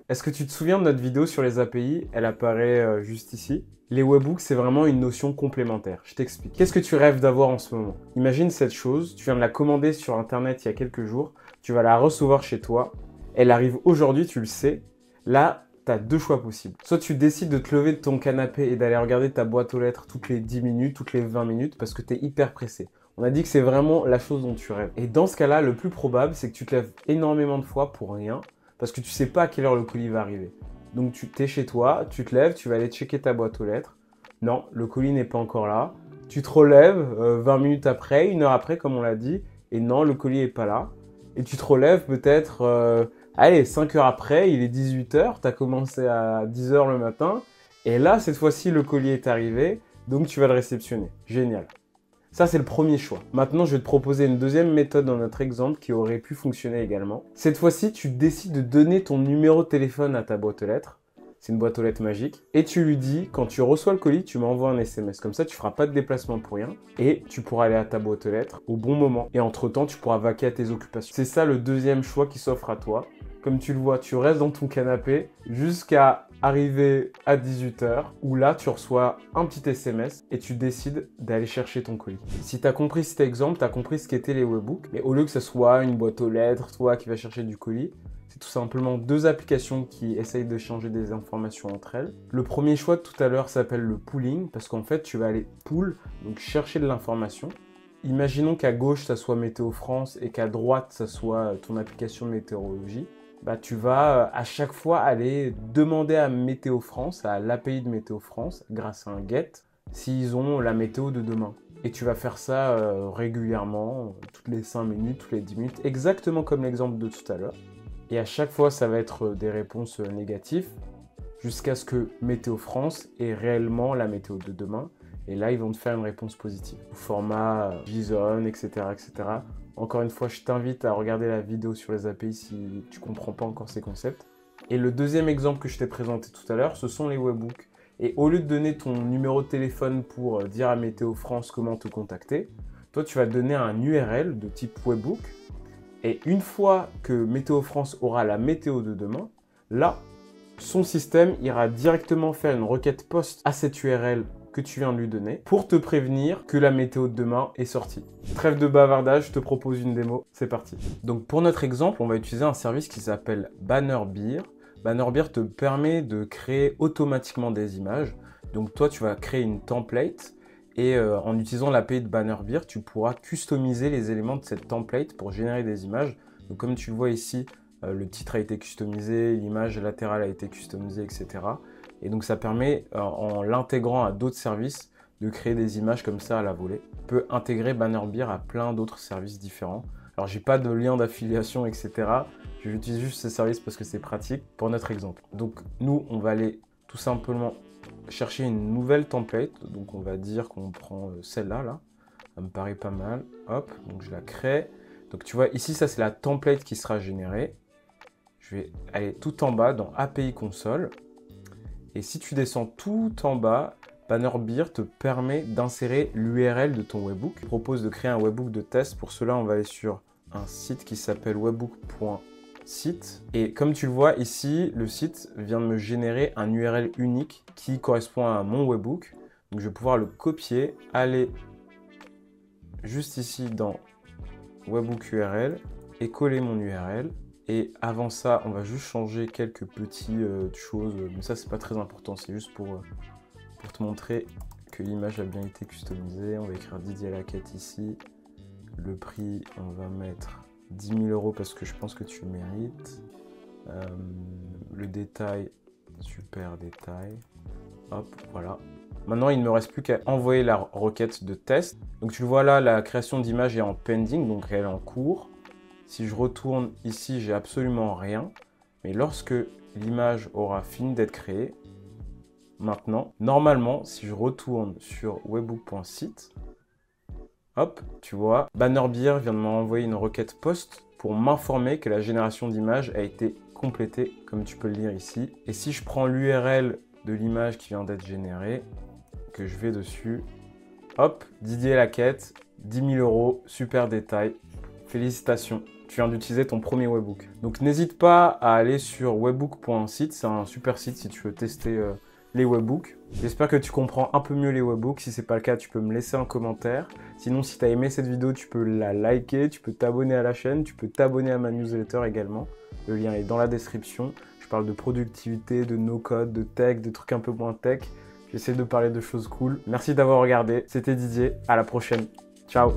Est-ce que tu te souviens de notre vidéo sur les API? Elle apparaît juste ici. Les webhooks, c'est vraiment une notion complémentaire. Je t'explique. Qu'est-ce que tu rêves d'avoir en ce moment? Imagine cette chose, tu viens de la commander sur Internet il y a quelques jours, tu vas la recevoir chez toi, elle arrive aujourd'hui, tu le sais. Là, tu as deux choix possibles. Soit tu décides de te lever de ton canapé et d'aller regarder ta boîte aux lettres toutes les 10 minutes, toutes les 20 minutes, parce que tu es hyper pressé. On a dit que c'est vraiment la chose dont tu rêves. Et dans ce cas-là, le plus probable, c'est que tu te lèves énormément de fois pour rien, parce que tu sais pas à quelle heure le colis va arriver. Donc tu es chez toi, tu te lèves, tu vas aller checker ta boîte aux lettres. Non, le colis n'est pas encore là. Tu te relèves 20 minutes après, une heure après, comme on l'a dit, et non, le colis n'est pas là. Et tu te relèves peut-être, allez, 5 heures après, il est 18 heures, tu as commencé à 10 heures le matin, et là, cette fois-ci, le colis est arrivé, donc tu vas le réceptionner. Génial. Ça, c'est le premier choix. Maintenant, je vais te proposer une deuxième méthode dans notre exemple qui aurait pu fonctionner également. Cette fois-ci, tu décides de donner ton numéro de téléphone à ta boîte aux lettres. C'est une boîte aux lettres magique. Et tu lui dis, quand tu reçois le colis, tu m'envoies un SMS. Comme ça, tu ne feras pas de déplacement pour rien. Et tu pourras aller à ta boîte aux lettres au bon moment. Et entre-temps, tu pourras vaquer à tes occupations. C'est ça le deuxième choix qui s'offre à toi. Comme tu le vois, tu restes dans ton canapé jusqu'à arriver à 18 h où là, tu reçois un petit SMS et tu décides d'aller chercher ton colis. Si tu as compris cet exemple, tu as compris ce qu'étaient les webhooks. Mais au lieu que ce soit une boîte aux lettres, toi qui vas chercher du colis, c'est tout simplement deux applications qui essayent de changer des informations entre elles. Le premier choix de tout à l'heure s'appelle le pooling parce qu'en fait, tu vas aller pool, donc chercher de l'information. Imaginons qu'à gauche, ça soit Météo France et qu'à droite, ça soit ton application de météorologie. Bah, tu vas à chaque fois aller demander à Météo France, à l'API de Météo France, grâce à un GET, s'ils ont la météo de demain. Et tu vas faire ça régulièrement, toutes les 5 minutes, toutes les 10 minutes, exactement comme l'exemple de tout à l'heure. Et à chaque fois, ça va être des réponses négatives, jusqu'à ce que Météo France ait réellement la météo de demain. Et là, ils vont te faire une réponse positive, au format JSON, etc., etc. Encore une fois, je t'invite à regarder la vidéo sur les API si tu ne comprends pas encore ces concepts. Et le deuxième exemple que je t'ai présenté tout à l'heure, ce sont les webhooks. Et au lieu de donner ton numéro de téléphone pour dire à Météo France comment te contacter, toi, tu vas donner un URL de type webhook. Et une fois que Météo France aura la météo de demain, là, son système ira directement faire une requête POST à cette URL que tu viens de lui donner pour te prévenir que la météo de demain est sortie. Trêve de bavardage, je te propose une démo, c'est parti. Donc pour notre exemple, on va utiliser un service qui s'appelle Bannerbeer. Bannerbeer te permet de créer automatiquement des images. Donc toi, tu vas créer une template et en utilisant l'API de Bannerbeer, tu pourras customiser les éléments de cette template pour générer des images. Donc comme tu le vois ici, le titre a été customisé, l'image latérale a été customisée, etc. Et donc ça permet, en l'intégrant à d'autres services, de créer des images comme ça à la volée. Tu peux intégrer Bannerbeer à plein d'autres services différents. Alors j'ai pas de lien d'affiliation, etc. J'utilise juste ces services parce que c'est pratique pour notre exemple. Donc nous, on va aller tout simplement chercher une nouvelle template. Donc on va dire qu'on prend celle-là, là. Ça me paraît pas mal. Hop, donc je la crée. Donc tu vois, ici, ça c'est la template qui sera générée. Je vais aller tout en bas dans API console. Et si tu descends tout en bas, Bannerbeer te permet d'insérer l'URL de ton webhook. Je propose de créer un webhook de test. Pour cela, on va aller sur un site qui s'appelle webhook.site. Et comme tu le vois ici, le site vient de me générer un URL unique qui correspond à mon webhook. Donc je vais pouvoir le copier, aller juste ici dans webhook URL et coller mon URL. Et avant ça, on va juste changer quelques petites choses, mais ça c'est pas très important, c'est juste pour te montrer que l'image a bien été customisée. On va écrire Didier Laquette ici. Le prix, on va mettre 10 000 € parce que je pense que tu le mérites. Le détail, super détail. Hop, voilà. Maintenant, il ne me reste plus qu'à envoyer la requête de test. Donc tu le vois là, la création d'image est en pending, donc elle est en cours. Si je retourne ici, j'ai absolument rien. Mais lorsque l'image aura fini d'être créée, maintenant, normalement, si je retourne sur webhook.site, hop, tu vois, Bannerbeer vient de m'envoyer une requête post pour m'informer que la génération d'image a été complétée, comme tu peux le lire ici. Et si je prends l'URL de l'image qui vient d'être générée, que je vais dessus, hop, Didier Laquette, 10 000 €, super détail, félicitations. tu viens d'utiliser ton premier webbook. Donc n'hésite pas à aller sur webbook.site, c'est un super site si tu veux tester les webbooks. J'espère que tu comprends un peu mieux les webbooks. Si ce n'est pas le cas, tu peux me laisser un commentaire. Sinon, si tu as aimé cette vidéo, tu peux la liker, tu peux t'abonner à la chaîne, tu peux t'abonner à ma newsletter également. Le lien est dans la description. Je parle de productivité, de no-code, de tech, de trucs un peu moins tech. J'essaie de parler de choses cool. Merci d'avoir regardé. C'était Didier. À la prochaine. Ciao.